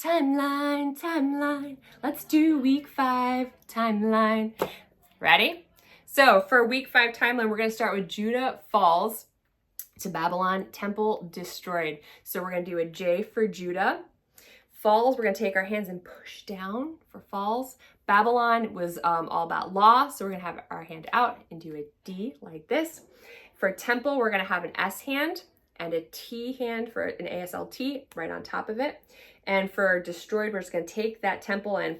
Timeline, timeline. Let's do week 5 timeline. Ready? So for week 5 timeline, we're going to start with Judah falls to Babylon, temple destroyed. So we're going to do a J for Judah. Falls, we're going to take our hands and push down for falls. Babylon was all about law, so we're going to have our hand out and do a D like this. For temple, we're going to have an S hand and a T hand for an ASLT right on top of it. And for destroyed, we're just going to take that temple and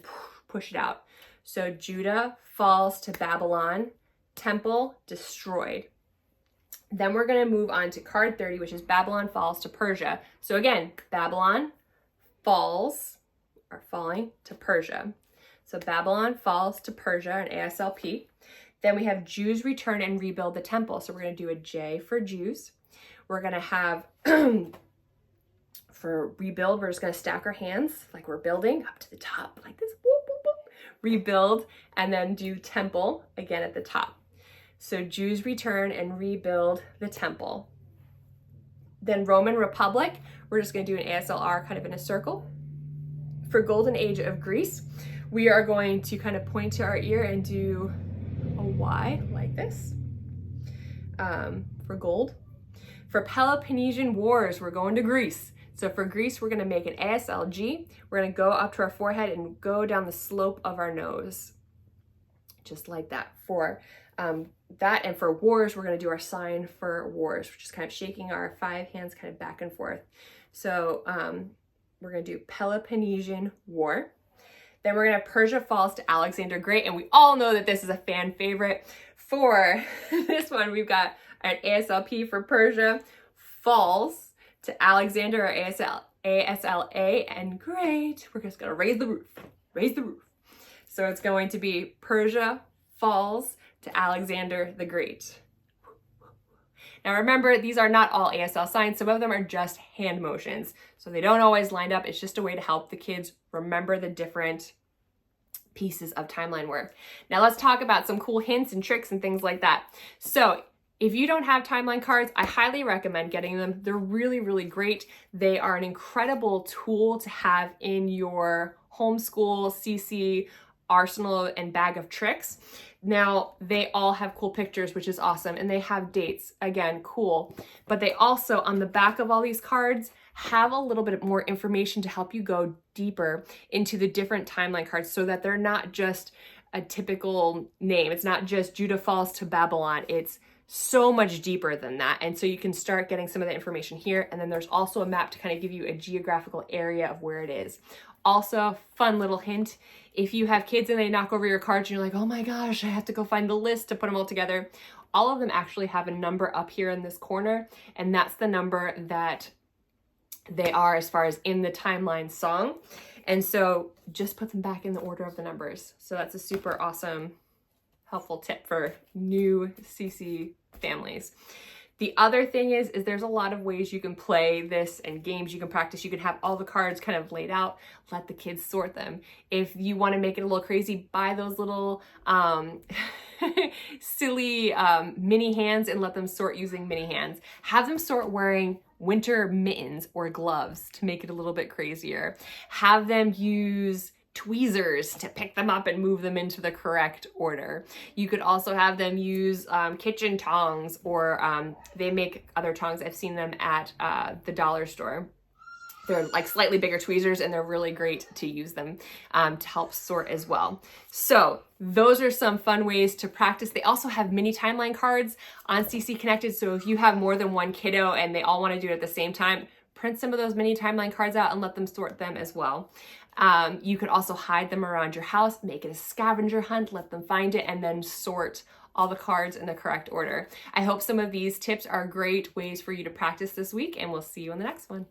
push it out. So Judah falls to Babylon, temple destroyed. Then we're going to move on to card 30, which is Babylon falls to Persia. So again, Babylon falls, or falling, to Persia. So Babylon falls to Persia, an ASLP. Then we have Jews return and rebuild the temple. So we're going to do a J for Jews. We're going to have, for rebuild, we're just going to stack our hands like we're building up to the top, like this, whoop, whoop, whoop. Rebuild, and then do temple again at the top. So Jews return and rebuild the temple. Then Roman Republic, we're just going to do an ASLR kind of in a circle. For Golden Age of Greece, we are going to kind of point to our ear and do a Y like this for gold. For Peloponnesian Wars, we're going to Greece. So for Greece, we're going to make an ASLG. We're going to go up to our forehead and go down the slope of our nose, just like that. For that, and for wars, we're going to do our sign for wars, which is kind of shaking our 5 hands kind of back and forth. So we're going to do Peloponnesian War. Then we're going to Persia falls to Alexander Great, and we all know that this is a fan favorite. For this one, we've got an ASLP for Persia falls to Alexander, or ASLA, and great. We're just going to raise the roof. So it's going to be Persia falls to Alexander the Great. Now remember, these are not all ASL signs. Some of them are just hand motions. So they don't always line up. It's just a way to help the kids remember the different pieces of timeline work. Now let's talk about some cool hints and tricks and things like that. So if you don't have timeline cards, I highly recommend getting them. They're really, really great. They are an incredible tool to have in your homeschool, CC, arsenal, and bag of tricks. Now, they all have cool pictures, which is awesome, and they have dates. Again, cool. But they also, on the back of all these cards, have a little bit more information to help you go deeper into the different timeline cards so that they're not just a typical name. It's not just Judah falls to Babylon. It's so much deeper than that. And so you can start getting some of the information here. And then there's also a map to kind of give you a geographical area of where it is. Also, fun little hint, if you have kids and they knock over your cards and you're like, oh my gosh, I have to go find the list to put them all together, all of them actually have a number up here in this corner, and that's the number that they are as far as in the timeline song. And so just put them back in the order of the numbers. So that's a super awesome, helpful tip for new CC families. The other thing is there's a lot of ways you can play this and games you can practice. You can have all the cards kind of laid out, let the kids sort them. If you want to make it a little crazy, buy those little silly mini hands and let them sort using mini hands. Have them sort wearing winter mittens or gloves to make it a little bit crazier. Have them use tweezers to pick them up and move them into the correct order. You could also have them use kitchen tongs, or they make other tongs. I've seen them at the dollar store. They're like slightly bigger tweezers, and they're really great to use them to help sort as well. So those are some fun ways to practice. They also have mini timeline cards on CC Connected. So if you have more than one kiddo and they all want to do it at the same time, print some of those mini timeline cards out and let them sort them as well. You could also hide them around your house, make it a scavenger hunt, let them find it, and then sort all the cards in the correct order. I hope some of these tips are great ways for you to practice this week, and we'll see you in the next one.